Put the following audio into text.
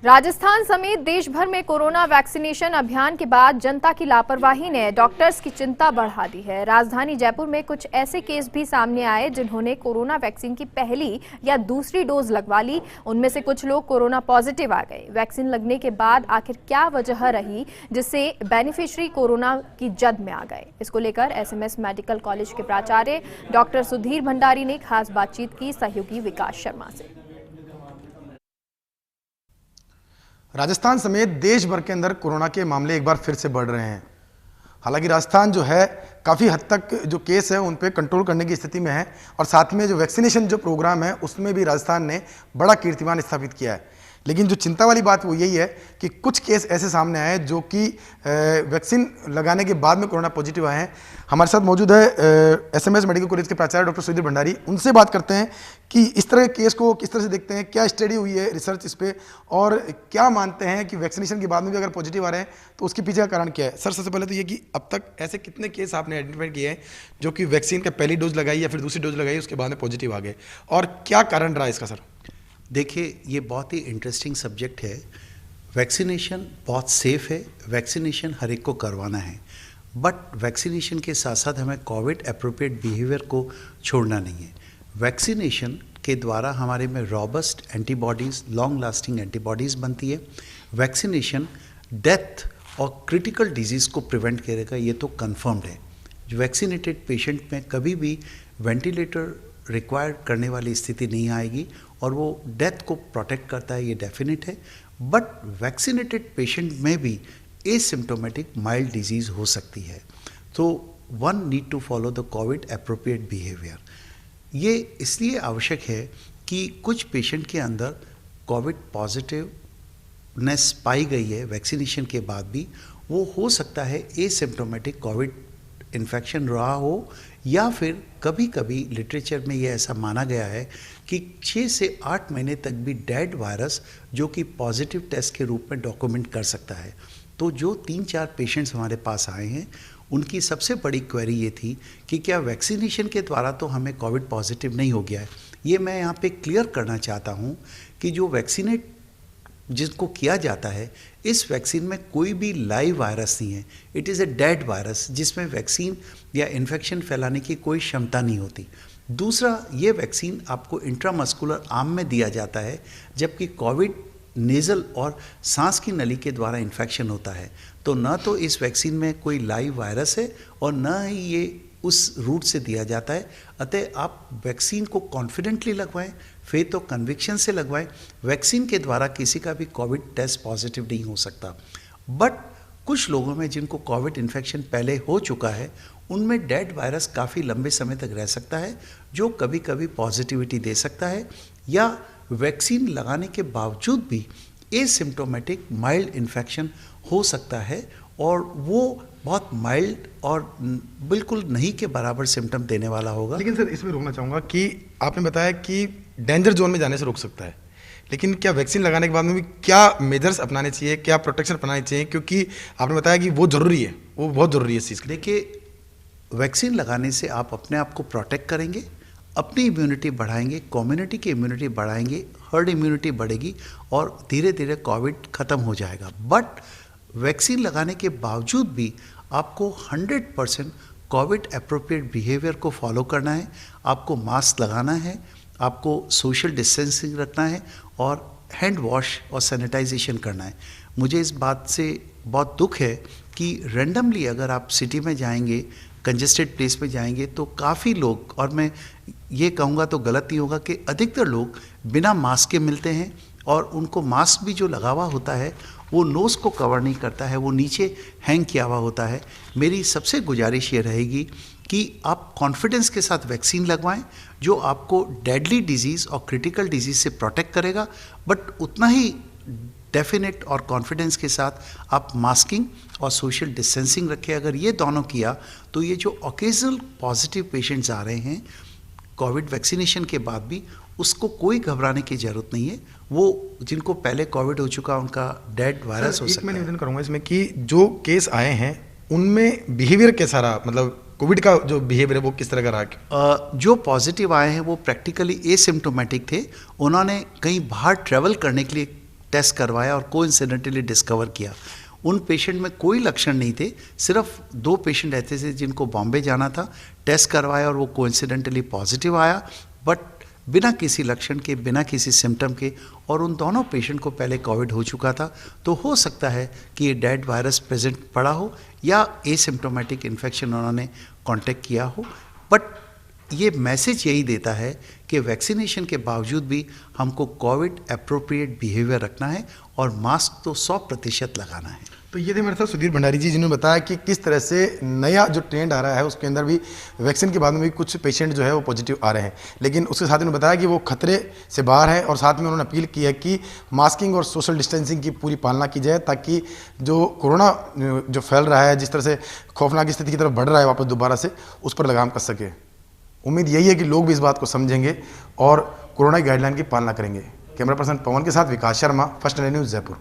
राजस्थान समेत देश भर में कोरोना वैक्सीनेशन अभियान के बाद जनता की लापरवाही ने डॉक्टर्स की चिंता बढ़ा दी है। राजधानी जयपुर में कुछ ऐसे केस भी सामने आए जिन्होंने कोरोना वैक्सीन की पहली या दूसरी डोज लगवा ली। उनमें से कुछ लोग कोरोना पॉजिटिव आ गए। वैक्सीन लगने के बाद आखिर क्या वजह रही जिससे बेनिफिशियरी कोरोना की जद में आ गए, इसको लेकर एसएमएस मेडिकल कॉलेज के प्राचार्य डॉक्टर सुधीर भंडारी ने खास बातचीत की सहयोगी विकास शर्मा से। राजस्थान समेत देश भर के अंदर कोरोना के मामले एक बार फिर से बढ़ रहे हैं। हालांकि राजस्थान जो है काफ़ी हद तक जो केस है उन पे कंट्रोल करने की स्थिति में है और साथ में जो वैक्सीनेशन जो प्रोग्राम है उसमें भी राजस्थान ने बड़ा कीर्तिमान स्थापित किया है। लेकिन जो चिंता वाली बात वो यही है कि कुछ केस ऐसे सामने आए जो कि वैक्सीन लगाने के बाद में कोरोना पॉजिटिव आए हैं। हमारे साथ मौजूद है एसएमएस मेडिकल कॉलेज के प्राचार्य डॉक्टर सुधीर भंडारी। उनसे बात करते हैं कि इस तरह के केस को किस तरह से देखते हैं, क्या स्टडी हुई है रिसर्च इस पर, और क्या मानते हैं कि वैक्सीनेशन के बाद में भी अगर पॉजिटिव आ रहे हैं तो उसके पीछे का कारण क्या है। सर, सबसे पहले तो ये कि अब तक ऐसे कितने केस आपने आइडेंटिफाई किए हैं जो कि वैक्सीन का पहली डोज लगाई या फिर दूसरी डोज लगाई उसके बाद में पॉजिटिव आ गए, और क्या कारण रहा इसका? सर देखिए, ये बहुत ही इंटरेस्टिंग सब्जेक्ट है। वैक्सीनेशन बहुत सेफ़ है, वैक्सीनेशन हर एक को करवाना है, बट वैक्सीनेशन के साथ साथ हमें कोविड एप्रोप्रिएट बिहेवियर को छोड़ना नहीं है। वैक्सीनेशन के द्वारा हमारे में robust antibodies, long lasting antibodies बनती है। वैक्सीनेशन डेथ और क्रिटिकल डिजीज़ को प्रिवेंट करेगा, ये तो कंफर्म्ड है। जो वैक्सीनेटेड पेशेंट में कभी भी वेंटिलेटर रिक्वायर करने वाली स्थिति नहीं आएगी और वो डेथ को प्रोटेक्ट करता है, ये डेफिनेट है। बट वैक्सीनेटेड पेशेंट में भी एसिम्प्टोमेटिक माइल्ड डिजीज़ हो सकती है, तो one need to follow the COVID appropriate behaviour. ये इसलिए आवश्यक है कि कुछ पेशेंट के अंदर कोविड पॉजिटिवनेस पाई गई है वैक्सीनेशन के बाद भी, वो हो सकता है एसिम्प्टोमेटिक कोविड इन्फेक्शन रहा हो, या फिर कभी कभी लिटरेचर में ये ऐसा माना गया है कि 6 से 8 महीने तक भी डेड वायरस जो कि पॉजिटिव टेस्ट के रूप में डॉक्यूमेंट कर सकता है। तो जो 3-4 पेशेंट्स हमारे पास आए हैं उनकी सबसे बड़ी क्वेरी ये थी कि क्या वैक्सीनेशन के द्वारा तो हमें कोविड पॉजिटिव नहीं हो गया है। ये मैं यहाँ पे क्लियर करना चाहता हूँ कि जो वैक्सीनेट जिसको किया जाता है, इस वैक्सीन में कोई भी लाइव वायरस नहीं है। It is a dead virus जिसमें वैक्सीन या इन्फेक्शन फैलाने की कोई क्षमता नहीं होती। दूसरा, ये वैक्सीन आपको इंट्रामस्कुलर आर्म में दिया जाता है, जबकि कोविड नेज़ल और सांस की नली के द्वारा इन्फेक्शन होता है। तो न तो इस वैक्सीन में कोई लाइव वायरस है और न ही ये उस रूट से दिया जाता है। अतः आप वैक्सीन को कॉन्फिडेंटली लगवाएं, फेथ और कन्विक्शन से लगवाएं। वैक्सीन के द्वारा किसी का भी कोविड टेस्ट पॉजिटिव नहीं हो सकता। बट कुछ लोगों में जिनको कोविड इन्फेक्शन पहले हो चुका है उनमें डेड वायरस काफ़ी लंबे समय तक रह सकता है, जो कभी कभी पॉजिटिविटी दे सकता है, या वैक्सीन लगाने के बावजूद भी एसिम्प्टोमेटिक माइल्ड इन्फेक्शन हो सकता है, और वो बहुत माइल्ड और बिल्कुल नहीं के बराबर सिम्टम देने वाला होगा। लेकिन सर, इसमें रोकना चाहूँगा कि आपने बताया कि डेंजर जोन में जाने से रोक सकता है, लेकिन क्या वैक्सीन लगाने के बाद में भी क्या मेजर्स अपनाने चाहिए, क्या प्रोटेक्शन अपनाने चाहिए? क्योंकि आपने बताया कि वो ज़रूरी है, वो बहुत ज़रूरी है इस चीज़ के लिए। देखिए, वैक्सीन लगाने से आप अपने आप को प्रोटेक्ट करेंगे, अपनी इम्यूनिटी बढ़ाएंगे, कम्युनिटी की इम्यूनिटी बढ़ाएंगे, हर्ड इम्यूनिटी बढ़ेगी और धीरे धीरे कोविड ख़त्म हो जाएगा। बट वैक्सीन लगाने के बावजूद भी आपको 100% कोविड एप्रोप्रिएट बिहेवियर को फॉलो करना है। आपको मास्क लगाना है, आपको सोशल डिस्टेंसिंग रखना है और हैंड वॉश और सैनिटाइजेशन करना है। मुझे इस बात से बहुत दुख है कि रैंडमली अगर आप सिटी में जाएंगे, कंजेस्टेड प्लेस में जाएंगे, तो काफ़ी लोग, और मैं ये कहूँगा तो गलत नहीं होगा कि अधिकतर लोग बिना मास्क के मिलते हैं, और उनको मास्क भी जो लगा हुआ होता है वो नोज़ को कवर नहीं करता है, वो नीचे हैंग किया हुआ होता है। मेरी सबसे गुजारिश ये रहेगी कि आप कॉन्फिडेंस के साथ वैक्सीन लगवाएं, जो आपको डेडली डिजीज़ और क्रिटिकल डिजीज़ से प्रोटेक्ट करेगा, बट उतना ही डेफिनेट और कॉन्फिडेंस के साथ आप मास्किंग और सोशल डिस्टेंसिंग रखें। अगर ये दोनों किया तो ये जो ओकेजनल पॉजिटिव पेशेंट्स आ रहे हैं कोविड वैक्सीनेशन के बाद भी, उसको कोई घबराने की ज़रूरत नहीं है। वो जिनको पहले कोविड हो चुका उनका डेड वायरस हो सकता है। मैं निवेदन करूँगा इसमें कि जो केस आए हैं उनमें बिहेवियर कैसा रहा, मतलब कोविड का जो बिहेवियर है वो किस तरह का रहा? जो पॉजिटिव आए हैं वो प्रैक्टिकली एसिम्प्टोमेटिक थे। उन्होंने कहीं बाहर ट्रैवल करने के लिए टेस्ट करवाया और कोइंसिडेंटली डिस्कवर किया। उन पेशेंट में कोई लक्षण नहीं थे, सिर्फ 2 पेशेंट ऐसे थे जिनको बॉम्बे जाना था, टेस्ट करवाया और वो कोइंसिडेंटली पॉजिटिव आया, बट बिना किसी लक्षण के, बिना किसी सिम्टम के, और उन दोनों पेशेंट को पहले कोविड हो चुका था। तो हो सकता है कि ये डेड वायरस प्रेजेंट पड़ा हो या एसिम्प्टोमेटिक इन्फेक्शन उन्होंने कांटेक्ट किया हो। बट ये मैसेज यही देता है कि वैक्सीनेशन के बावजूद भी हमको कोविड एप्रोप्रिएट बिहेवियर रखना है और मास्क तो 100% लगाना है। तो ये थे मेरे साथ सुधीर भंडारी जी, जिन्होंने बताया कि किस तरह से नया जो ट्रेंड आ रहा है उसके अंदर भी वैक्सीन के बाद में भी कुछ पेशेंट जो है वो पॉजिटिव आ रहे हैं, लेकिन उसके साथ उन्होंने बताया कि वो खतरे से बाहर है, और साथ में उन्होंने अपील की है कि मास्किंग और सोशल डिस्टेंसिंग की पूरी पालना की जाए, ताकि जो कोरोना जो फैल रहा है, जिस तरह से खौफनाक स्थिति की तरफ बढ़ रहा है वापस दोबारा से, उस पर लगाम कस सके। उम्मीद यही है कि लोग भी इस बात को समझेंगे और कोरोना गाइडलाइन की पालना करेंगे। कैमरा पर्सन पवन के साथ Vikas Sharma, first India news, Jaipur.